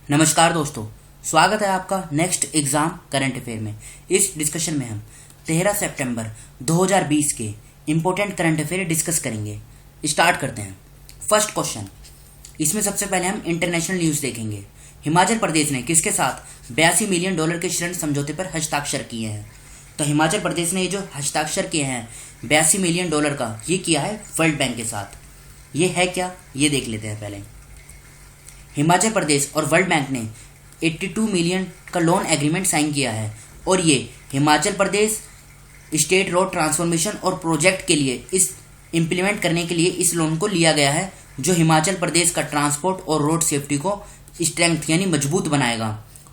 नमस्कार दोस्तों, स्वागत है आपका नेक्स्ट एग्जाम करंट अफेयर में। इस डिस्कशन में हम 13 सितंबर 2020 के इम्पोर्टेंट करंट अफेयर डिस्कस करेंगे। स्टार्ट करते हैं। फर्स्ट क्वेश्चन, इसमें सबसे पहले हम इंटरनेशनल न्यूज़ देखेंगे। हिमाचल प्रदेश ने किसके साथ $82 मिलियन के ऋण समझौते पर हस्ताक्षर किए हैं? तो हिमाचल प्रदेश ने ये जो हस्ताक्षर किए हैं $82 मिलियन का, ये किया है वर्ल्ड बैंक के साथ। ये है क्या, ये देख लेते हैं पहले। हिमाचल प्रदेश और वर्ल्ड बैंक ने 82 मिलियन का लोन एग्रीमेंट साइन किया है और ये Himachal Pradesh state road transformation और प्रोजेक्ट के लिए इस इम्प्लीमेंट करने के लिए इस लोन को लिया गया है, जो हिमाचल प्रदेश का ट्रांसपोर्ट और रोड सेफ्टी को स्ट्रेंथ यानी मजबूत बनाएगा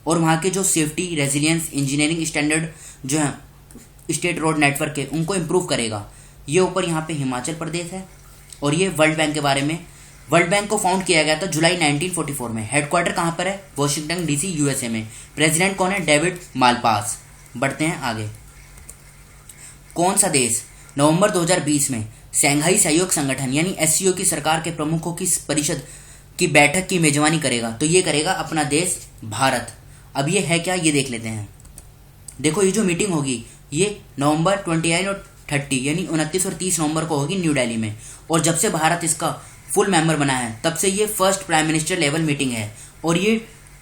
और वहाँ के जो सेफ्टी, रेजिलियंस, इंजीनियरिंग स्टैंडर्ड जो है स्टेट रोड नेटवर्क के, उनको इम्प्रूव करेगा। ये ऊपर यहाँ पे हिमाचल प्रदेश है। और ये वर्ल्ड बैंक के बारे में, वर्ल्ड बैंक को फाउंड किया गया था जुलाई 1944 में। हेडक्वार्टर कहाँ पर है? वॉशिंगटन डीसी, यूएसए में। प्रेसिडेंट कौन है? David Malpass. बढ़ते हैं आगे। कौन सा देश नवंबर 2020 में शंघाई सहयोग संगठन यानी एससीओ की सरकार के प्रमुखों की परिषद की बैठक की मेजबानी करेगा? तो ये करेगा अपना देश भारत। अब ये है क्या, ये देख लेते हैं। देखो, ये जो मीटिंग होगी ये नवंबर 29 और 30 यानी 29 और 30 नवंबर को होगी न्यू दिल्ली में। और जब से भारत इसका फुल मेंबर बना है तब से ये first prime minister level meeting है। और ये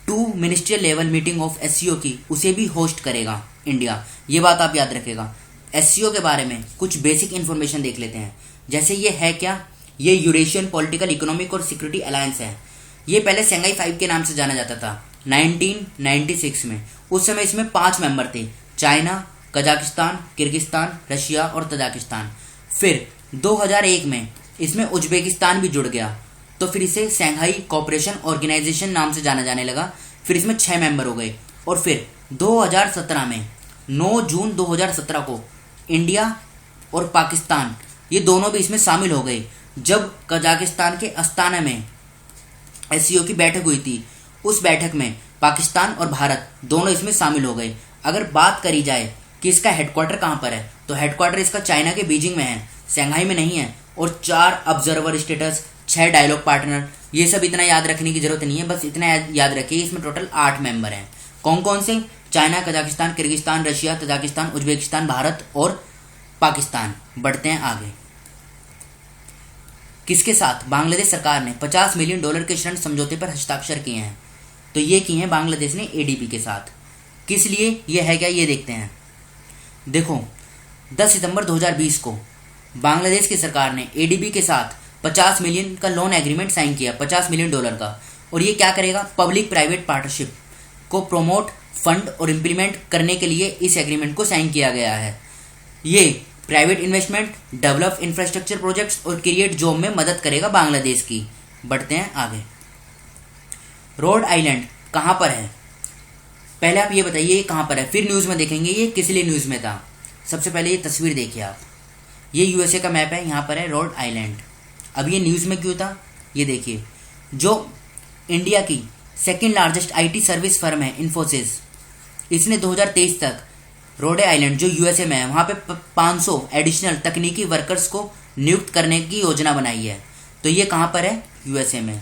2 ministerial level meeting of SCO की उसे भी होस्ट करेगा इंडिया। ये बात आप याद रखेगा। एससीओ के बारे में कुछ बेसिक इन्फॉर्मेशन देख लेते हैं। जैसे ये है क्या, ये यूरेशियन पॉलिटिकल, इकोनॉमिक और सिक्योरिटी अलायंस है। ये पहले शंघाई 5 के नाम से जाना जाता था 1996 में। उस समय इसमें 5 मेंबर थे, चाइना, कजाकिस्तान, किर्गिस्तान, रशिया और तजाकिस्तान। फिर 2001 में इसमें उज्बेकिस्तान भी जुड़ गया, तो फिर इसे शंघाई कोऑपरेशन ऑर्गेनाइजेशन नाम से जाना जाने लगा। फिर इसमें 6 मेंबर हो गए। और फिर 2017 में 9 जून 2017 को इंडिया और पाकिस्तान ये दोनों भी इसमें शामिल हो गए। जब कजाकिस्तान के अस्ताना में एससीओ की बैठक हुई थी, उस बैठक में पाकिस्तान और भारत दोनों इसमें शामिल हो गए। अगर बात करी जाए कि इसका हेडक्वार्टर कहाँ पर है, तो हेडक्वार्टर इसका चाइना के बीजिंग में है, शंघाई में नहीं है। और 4 ऑब्जर्वर स्टेटस, 6 डायलॉग पार्टनर, ये सब इतना याद रखने की जरूरत नहीं है, बस इतना याद रखिए। इसमें टोटल 8 मेंबर हैं। कौन कौन से? China, Kazakhstan, Kyrgyzstan, Russia, Tajikistan, Uzbekistan, Bharat और पाकिस्तान। बढ़ते हैं आगे। किसके साथ बांग्लादेश सरकार ने $50 मिलियन के ऋण समझौते पर हस्ताक्षर किए हैं? तो ये किए हैं बांग्लादेश ने एडीबी के साथ। किस लिए, ये है क्या, ये देखते हैं। देखो, 10 सितंबर 2020 को बांग्लादेश की सरकार ने एडीबी के साथ 50 मिलियन का लोन एग्रीमेंट साइन किया, $50 मिलियन का। और ये क्या करेगा? पब्लिक प्राइवेट पार्टनरशिप को प्रोमोट, फंड और इम्प्लीमेंट करने के लिए इस एग्रीमेंट को साइन किया गया है। ये private investment, develop infrastructure projects और क्रिएट जॉब में मदद करेगा बांग्लादेश की। बढ़ते हैं आगे। रोड आइलैंड कहाँ पर है? पहले आप ये बताइए ये कहाँ पर है, फिर न्यूज़ में देखेंगे ये किस लिए न्यूज़ में था। सबसे पहले ये तस्वीर देखिए आप, ये यूएसए का मैप है, यहाँ पर है रोड आइलैंड। अब ये न्यूज़ में क्यों था, ये देखिए। जो इंडिया की second largest IT service firm है इन्फोसिस, इसने 2023 तक रोड आइलैंड जो यूएसए में है वहाँ पे 500 एडिशनल तकनीकी वर्कर्स को नियुक्त करने की योजना बनाई है। तो ये कहाँ पर है? यूएसए में।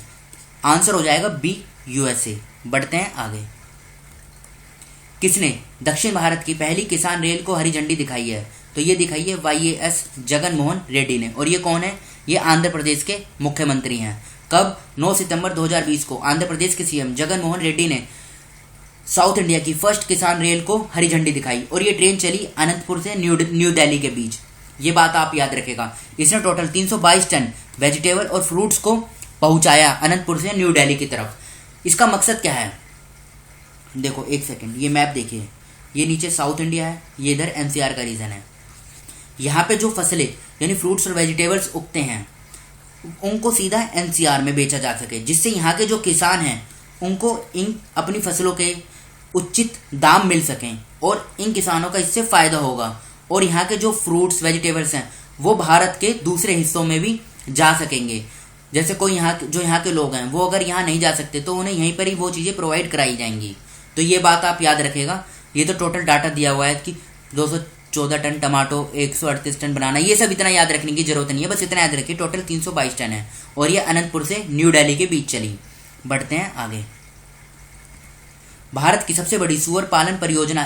आंसर हो जाएगा बी, यूएसए। बढ़ते हैं आगे। किसने दक्षिण भारत की पहली किसान रेल को हरी झंडी दिखाई है? तो ये दिखाई है वाईएएस जगन मोहन रेड्डी ने। और ये कौन है? ये आंध्र प्रदेश के मुख्यमंत्री हैं। कब? 9 सितंबर 2020 को आंध्र प्रदेश के सीएम जगन मोहन रेड्डी ने साउथ इंडिया की फर्स्ट किसान रेल को हरी झंडी दिखाई। और ये ट्रेन चली अनंतपुर से न्यू दिल्ली के बीच। ये बात आप याद रखेगा। इसने टोटल 322 टन वेजिटेबल और फ्रूट्स को पहुंचाया अनंतपुर से न्यू दिल्ली की तरफ। इसका मकसद क्या है? देखो एक सेकंड, ये मैप देखिए। ये नीचे साउथ इंडिया है, ये इधर एनसीआर का रीजन है। यहाँ पे जो फसलें यानी फ्रूट्स और वेजिटेबल्स उगते हैं उनको सीधा एनसीआर में बेचा जा सके, जिससे यहाँ के जो किसान हैं उनको इन अपनी फसलों के उचित दाम मिल सकें और इन किसानों का इससे फायदा होगा। और यहाँ के जो फ्रूट्स वेजिटेबल्स हैं वो भारत के दूसरे हिस्सों में भी जा सकेंगे। जैसे कोई यहाँ के लोग हैं वो अगर यहाँ नहीं जा सकते तो उन्हें यहीं पर ही वो चीज़ें प्रोवाइड कराई जाएंगी। तो ये बात आप याद रखेगा। ये तो टोटल डाटा दिया हुआ है कि 214 टन टमाटो, 138 टन बनाना, ये सब इतना याद रखने की जरूरत नहीं है, बस इतना याद रखिए टोटल 322 टन है। और ये अनंतपुर से न्यू दिल्ली के बीच चली। बढ़ते हैं आगे। भारत की सबसे बड़ी सुअर पालन परियोजना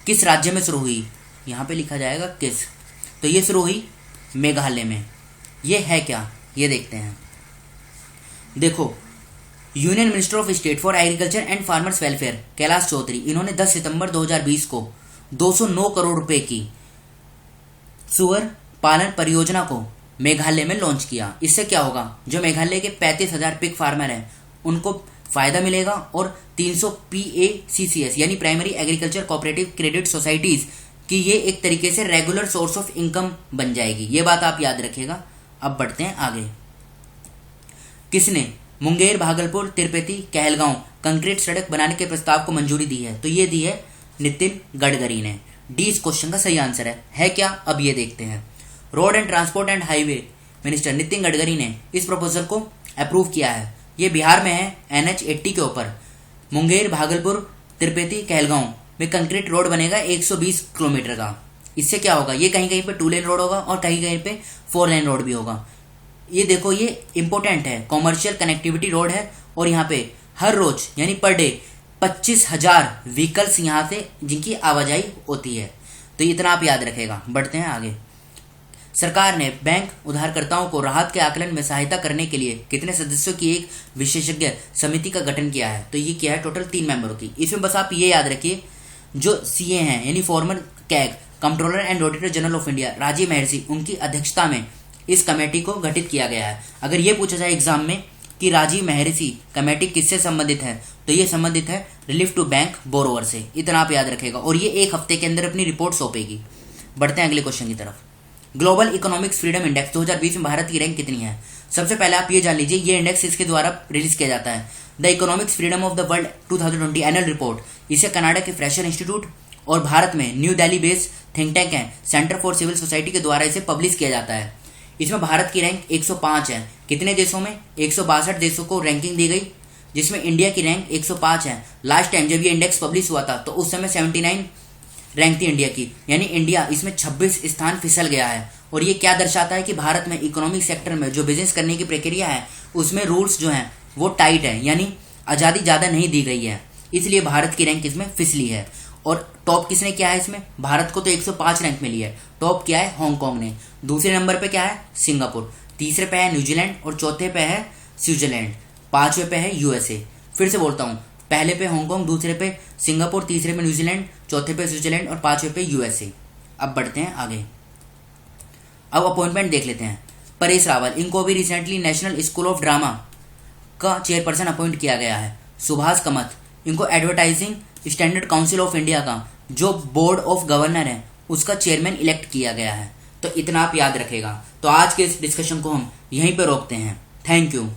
किस राज्य में शुरू हुई? यहाँ पे लिखा जाएगा किस, तो ये शुरू हुई मेघालय में। ये है क्या, ये देखते हैं। देखो, union minister of state for agriculture and farmers welfare Kailash Choudhary, इन्होंने 10 सितंबर 2020 को 209 करोड़ रुपए की सुअर पालन परियोजना को मेघालय में लॉन्च किया। इससे क्या होगा, जो मेघालय के 35,000 पिग फार्मर हैं उनको फायदा मिलेगा और 300 PACCS यानी primary agriculture cooperative credit societies की ये एक तरीके से रेगुलर सोर्स ऑफ इनकम बन जाएगी। ये बात आप याद रखिएगा। अब बढ़ते हैं आगे। किसने मुंगेर भागलपुर तिरुपति कहलगांव कंक्रीट सड़क बनाने के प्रस्ताव को मंजूरी दी है? तो ये दी है नितिन गडकरी ने। डी इस क्वेश्चन का सही आंसर है क्या? अब ये देखते हैं। Road and transport and highway minister Nitin Gadkari ने इस प्रपोजल को अप्रूव किया है। ये बिहार में है, NH 80 के ऊपर मुंगेर भागलपुर तिरुपति कहलगांव में कंक्रीट रोड बनेगा 120 किलोमीटर का। इससे क्या होगा, ये कहीं कहीं पे 2 लेन रोड होगा और कहीं कहीं पे 4 लेन रोड भी होगा। ये देखो, ये इंपॉर्टेंट है, कॉमर्शियल कनेक्टिविटी रोड है और यहाँ पे हर रोज यानी पर डे 25,000 व्हीकल्स यहाँ से जिनकी आवाजाही होती है। तो इतना आप याद रखेगा। बढ़ते हैं आगे। सरकार ने बैंक उधारकर्ताओं को राहत के आकलन में सहायता करने के लिए कितने सदस्यों की एक विशेषज्ञ समिति का गठन किया है? तो ये किया है टोटल 3 मेंबरों की। इसमें बस आप ये याद रखिए, जो CA हैं यानी former CAG controller and auditor general of India Rajiv Mehrishi, उनकी अध्यक्षता में इस कमेटी को गठित किया गया है। अगर ये पूछा जाए एग्जाम में कि राजीव महर्षि कमेटी किससे संबंधित है, तो ये संबंधित है रिलीफ टू बैंक बोरोवर से। इतना आप याद रखेगा और ये 1 हफ्ते के अंदर अपनी रिपोर्ट सौंपेगी। बढ़ते हैं अगले क्वेश्चन की तरफ। ग्लोबल इकोनॉमिक्स फ्रीडम इंडेक्स 2020 में भारत की रैंक कितनी है? सबसे पहले आप ये जान लीजिए, ये इंडेक्स इसके द्वारा रिलीज किया जाता है। The economics freedom of the world 2020 annual report. इसे कनाडा के फ्रेशर इंस्टीट्यूट और भारत में new Delhi based think tank है सेंटर फॉर सिविल सोसाइटी के द्वारा इसे पब्लिश किया जाता है। इसमें भारत की रैंक 105 है। कितने देशों में? 162 देशों को रैंकिंग दी गई, जिसमें इंडिया की रैंक 105 है। लास्ट टाइम जब ये इंडेक्स पब्लिश हुआ था तो उस समय 79 रैंक थी इंडिया की, यानी इंडिया इसमें 26 स्थान फिसल गया है। और ये क्या दर्शाता है कि भारत में इकोनॉमिक सेक्टर में जो बिजनेस करने की प्रक्रिया है उसमें रूल्स जो हैं वो टाइट है, यानी आज़ादी ज़्यादा नहीं दी गई है, इसलिए भारत की रैंक इसमें फिसली है। और टॉप किसने किया है इसमें? भारत को तो 105 रैंक मिली है। टॉप क्या है? हांगकांग ने। दूसरे नंबर पे क्या है? सिंगापुर। तीसरे पे है न्यूजीलैंड और चौथे पे है स्विट्जरलैंड। 5वें पे है USA। फिर से बोलता हूँ, पहले पे हांगकांग, दूसरे पे सिंगापुर, तीसरे पे न्यूजीलैंड, चौथे पे स्विट्जरलैंड और 5वें पे USA। अब बढ़ते हैं आगे। अब अपॉइंटमेंट देख लेते हैं। परेश रावल, इनको भी recently national school of drama का चेयरपर्सन अपॉइंट किया गया है। सुभाष कामत, इनको advertising standard council of India का जो बोर्ड ऑफ गवर्नर है उसका चेयरमैन इलेक्ट किया गया है। तो इतना आप याद रखेगा। तो आज के इस डिस्कशन को हम यहीं पर रोकते हैं। Thank you.